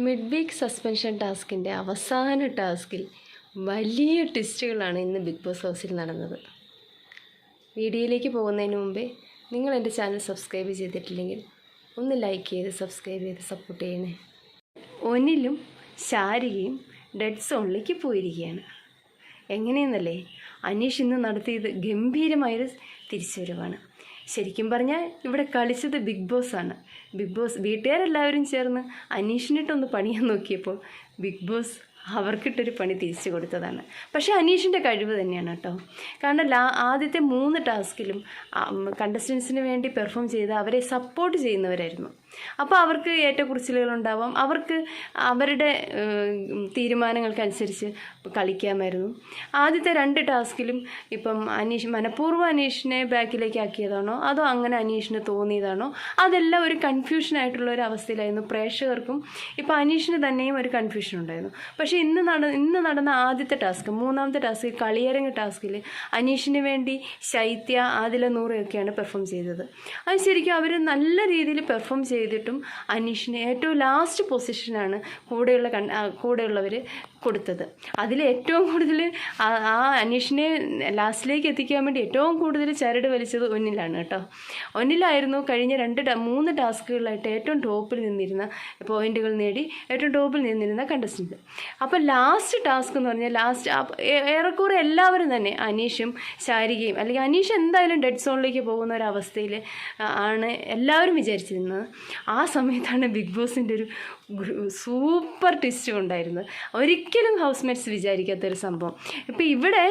Mid week suspension ടാസ്കിൻ്റെ അവസാന ടാസ്കിൽ വലിയ ട്വിസ്റ്റുകളാണ് ഇന്ന് ബിഗ് ബോസ് ഹൗസിൽ നടന്നത്. വീഡിയോയിലേക്ക് പോകുന്നതിന് മുമ്പേ നിങ്ങൾ എൻ്റെ ചാനൽ സബ്സ്ക്രൈബ് ചെയ്തിട്ടില്ലെങ്കിൽ ഒന്ന് ലൈക്ക് ചെയ്ത് സബ്സ്ക്രൈബ് ചെയ്ത് സപ്പോർട്ട് ചെയ്യണേ. ഒന്നിലും ശാരികയും ഡെഡ് സോണിലേക്ക് പോയിരിക്കുകയാണ്. എങ്ങനെയെന്നല്ലേ, അനീഷ് ഇന്ന് നടത്തിയത് ഗംഭീരമായൊരു തിരിച്ചുവരവാണ്. ശരിക്കും പറഞ്ഞാൽ ഇവിടെ കളിച്ചത് ബിഗ് ബോസാണ്. ബിഗ് ബോസ് വീട്ടുകാരെല്ലാവരും ചേർന്ന് അനീഷിനിട്ടൊന്ന് പണിയാൻ നോക്കിയപ്പോൾ ബിഗ് ബോസ് അവർക്കിട്ടൊരു പണി തിരിച്ചു കൊടുത്തതാണ്. പക്ഷേ അനീഷിൻ്റെ കഴിവ് തന്നെയാണ് കേട്ടോ. കാരണം ആദ്യത്തെ 3 ടാസ്കിലും കണ്ടസ്റ്റൻസിന് വേണ്ടി പെർഫോം ചെയ്ത് അവരെ സപ്പോർട്ട് ചെയ്യുന്നവരായിരുന്നു. അപ്പോൾ അവർക്ക് ഏറ്റക്കുറിച്ചിലുകളുണ്ടാവാം, അവർക്ക് അവരുടെ തീരുമാനങ്ങൾക്കനുസരിച്ച് കളിക്കാമായിരുന്നു. ആദ്യത്തെ 2 ടാസ്കിലും ഇപ്പം അനീഷ് മനഃപൂർവ്വം അനീഷിനെ ബാക്കിലേക്ക് ആക്കിയതാണോ അതോ അങ്ങനെ അനീഷിന് തോന്നിയതാണോ, അതെല്ലാം ഒരു കൺഫ്യൂഷനായിട്ടുള്ള ഒരു അവസ്ഥയിലായിരുന്നു. പ്രേക്ഷകർക്കും ഇപ്പം അനീഷിന് തന്നെയും ഒരു കൺഫ്യൂഷൻ ഉണ്ടായിരുന്നു. പക്ഷേ ഇന്ന് നടന്ന ആദ്യത്തെ ടാസ്ക്, 3ാമത്തെ ടാസ്ക്, കളിയരങ്ങ് ടാസ്കിൽ അനീഷിന് വേണ്ടി ശൈത്യ, ആദില നൂറയൊക്കെയാണ് പെർഫോം ചെയ്തത്. അത് ശരിക്കും അവർ നല്ല രീതിയിൽ പെർഫോം ചെയ്തിട്ടും അനീഷിന് ഏറ്റവും ലാസ്റ്റ് പൊസിഷനാണ് കൂടെയുള്ളവർ കൊടുത്തത്. അതിൽ ഏറ്റവും കൂടുതൽ ആ അനീഷിനെ ലാസ്റ്റിലേക്ക് എത്തിക്കാൻ വേണ്ടി ഏറ്റവും കൂടുതൽ ചരട് വലിച്ചത് ഒന്നിലാണ് കേട്ടോ. ഒന്നിലായിരുന്നു കഴിഞ്ഞ 3 ടാസ്കുകളായിട്ട് ഏറ്റവും ടോപ്പിൽ നിന്നിരുന്ന, പോയിന്റുകൾ നേടി ഏറ്റവും ടോപ്പിൽ നിന്നിരുന്ന കണ്ടസ്റ്റൻറ്റ്. അപ്പോൾ ലാസ്റ്റ് ടാസ്ക് എന്ന് പറഞ്ഞാൽ ഏറെക്കുറെ എല്ലാവരും തന്നെ അനീഷും ശാരികയും, അല്ലെങ്കിൽ അനീഷ് എന്തായാലും ഡെഡ് സോണിലേക്ക് പോകുന്ന ഒരവസ്ഥയിൽ ആണ് എല്ലാവരും വിചാരിച്ചിരുന്നത്. ആ സമയത്താണ് ബിഗ് ബോസിൻ്റെ ഒരു സൂപ്പർ ട്വിസ്റ്റ് ഉണ്ടായിരുന്നത്. ഒരിക്കലും ഹൗസ്മേറ്റ്സ് വിചാരിക്കാത്തൊരു സംഭവം. ഇപ്പോൾ ഇവിടെ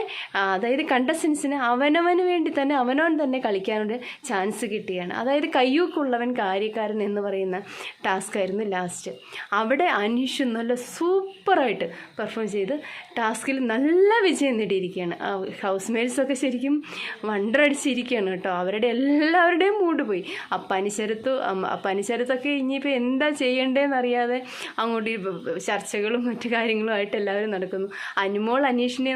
അതായത് കണ്ടസ്റ്റൻസിന് അവനവന് വേണ്ടി തന്നെ അവനവൻ തന്നെ കളിക്കാനൊരു ചാൻസ് കിട്ടുകയാണ്. അതായത് കയ്യൂക്കുള്ളവൻ കാര്യക്കാരൻ എന്ന് പറയുന്ന ടാസ്ക് ആയിരുന്നു ലാസ്റ്റ്. അവിടെ അനീഷ് നല്ല സൂപ്പറായിട്ട് പെർഫോം ചെയ്ത് ടാസ്കിൽ നല്ല വിജയം നേടിയിരിക്കുകയാണ്. ഹൗസ്മേറ്റ്സൊക്കെ ശരിക്കും വണ്ടറടിച്ചിരിക്കുകയാണ് കേട്ടോ. അവരുടെ എല്ലാവരുടെയും മൂഡ് പോയി. പനിശരത്തൊക്കെ ഇനിയിപ്പോൾ എന്താ ചെയ്യേണ്ടതെന്നറിയാതെ അങ്ങോട്ട് ചർച്ചകളും മറ്റു കാര്യങ്ങളും ആയിട്ട് എല്ലാവരും നടക്കുന്നു. അനുമോൾ അനീഷിനെ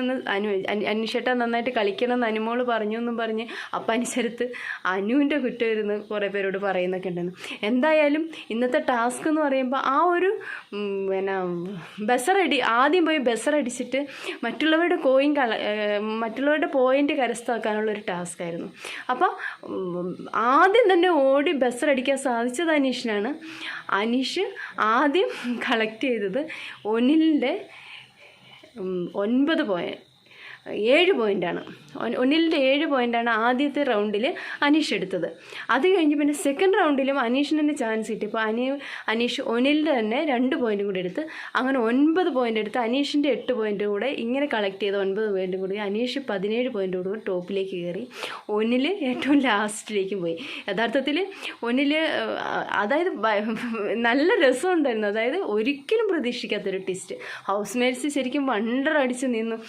അനീഷേട്ട നന്നായിട്ട് കളിക്കണം എന്ന് അനുമോൾ പറഞ്ഞു എന്നും പറഞ്ഞ് പനിശരത്ത് അനുവിൻ്റെ കുറ്റം ഇരുന്ന് കുറേ പേരോട് പറയുന്നൊക്കെ ഉണ്ടായിരുന്നു. എന്തായാലും ഇന്നത്തെ ടാസ്ക് എന്ന് പറയുമ്പോൾ ആ ഒരു ആദ്യം പോയി ബസറടിച്ചിട്ട് മറ്റുള്ളവരുടെ പോയിന്റ് കരസ്ഥമാക്കാനുള്ളൊരു ടാസ്ക് ആയിരുന്നു. അപ്പോൾ ആദ്യം തന്നെ ഓടി ബസറടിക്കാൻ സാധിച്ചത് അനീഷിനാണ്. അനീഷ് ആദ്യം കളക്ട് ചെയ്തത് ഒന്നിലിൻ്റെ 7 പോയിൻ്റാണ്. ഒന്നിലിൻ്റെ 7 പോയിൻ്റാണ് ആദ്യത്തെ റൗണ്ടിൽ അനീഷ് എടുത്തത്. അത് കഴിഞ്ഞ് പിന്നെ സെക്കൻഡ് റൗണ്ടിലും അനീഷിന് തന്നെ ചാൻസ് കിട്ടിയപ്പോൾ അനീഷ് ഒന്നിലിൻ്റെ തന്നെ 2 പോയിൻറ്റും കൂടി എടുത്ത് അങ്ങനെ 9 പോയിൻ്റ് എടുത്ത് അനീഷിൻ്റെ 8 പോയിൻ്റ് കൂടെ ഇങ്ങനെ കളക്ട് ചെയ്ത് 9 പോയിൻ്റ് കൂടി അനീഷ് 17 പോയിൻ്റ് കൂടി ടോപ്പിലേക്ക് കയറി. ഒന്നിൽ ഏറ്റവും ലാസ്റ്റിലേക്കും പോയി. യഥാർത്ഥത്തിൽ ഒന്നിൽ അതായത് നല്ല രസമുണ്ടായിരുന്നു. അതായത് ഒരിക്കലും പ്രതീക്ഷിക്കാത്തൊരു ട്വിസ്റ്റ്. ഹൗസ്മേറ്റ്സ് ശരിക്കും വണ്ടർ അടിച്ച് നിന്നു.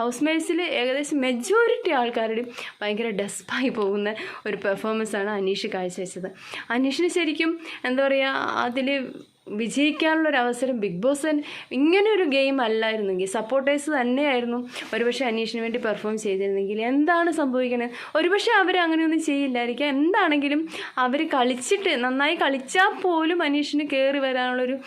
ഹൗസ്മേറ്റ്സിൽ ഏകദേശം മെജോറിറ്റി ആൾക്കാരുടെയും ഭയങ്കര ഡെസ്പായി പോകുന്ന ഒരു പെർഫോമൻസാണ് അനീഷ് കാഴ്ചവെച്ചത്. അനീഷിന് ശരിക്കും എന്താ പറയുക, അതിൽ വിജയിക്കാനുള്ളൊരവസരം ബിഗ് ബോസ് ഇങ്ങനെ ഒരു ഗെയിം അല്ലായിരുന്നെങ്കിൽ, സപ്പോർട്ടേഴ്സ് തന്നെയായിരുന്നു ഒരുപക്ഷെ അനീഷിന് വേണ്ടി പെർഫോം ചെയ്തിരുന്നെങ്കിൽ എന്താണ് സംഭവിക്കുന്നത്? ഒരുപക്ഷെ അവർ അങ്ങനെയൊന്നും ചെയ്യില്ലായിരിക്കാം. എന്താണെങ്കിലും അവർ നന്നായി കളിച്ചാൽ പോലും അനീഷിന് കയറി വരാനുള്ളൊരു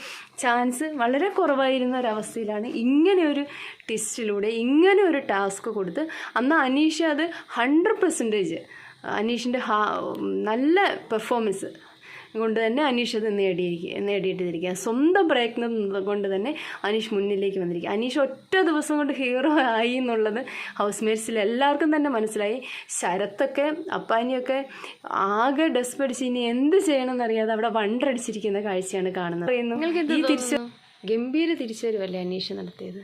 ചാൻസ് വളരെ കുറവായിരുന്ന ഒരവസ്ഥയിലാണ് ഇങ്ങനെ ഒരു ടെസ്റ്റിലൂടെ ഇങ്ങനെ ഒരു ടാസ്ക് കൊടുത്ത് അന്ന് അനീഷ് അത് 100% അനീഷിൻ്റെ നല്ല പെർഫോമൻസ് കൊണ്ട് തന്നെ അനീഷ് അത് നേടിയിട്ടിരിക്കുക. സ്വന്തം പ്രയത്നം കൊണ്ട് തന്നെ അനീഷ് മുന്നിലേക്ക് വന്നിരിക്കുക. അനീഷ് ഒറ്റ ദിവസം കൊണ്ട് ഹീറോ ആയി എന്നുള്ളത് ഹൗസ്മേറ്റ്സിൽ എല്ലാവർക്കും തന്നെ മനസ്സിലായി. ശരത്തൊക്കെ അപ്പാനിയൊക്കെ ആകെ ഡെസ്പടിച്ച് ഇനി എന്ത് ചെയ്യണമെന്നറിയാതെ അവിടെ വണ്ടടിച്ചിരിക്കുന്ന കാഴ്ചയാണ് കാണുന്നത്. നിങ്ങൾക്ക് ഗംഭീര തിരിച്ചുവരുമല്ലേ അനീഷ് നടത്തിയത്?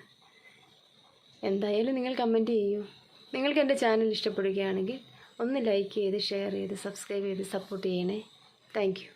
എന്തായാലും നിങ്ങൾ കമൻറ്റ് ചെയ്യൂ. നിങ്ങൾക്ക് എൻ്റെ ചാനൽ ഇഷ്ടപ്പെടുകയാണെങ്കിൽ ഒന്ന് ലൈക്ക് ചെയ്ത് ഷെയർ ചെയ്ത് സബ്സ്ക്രൈബ് ചെയ്ത് സപ്പോർട്ട് ചെയ്യണേ. Thank you.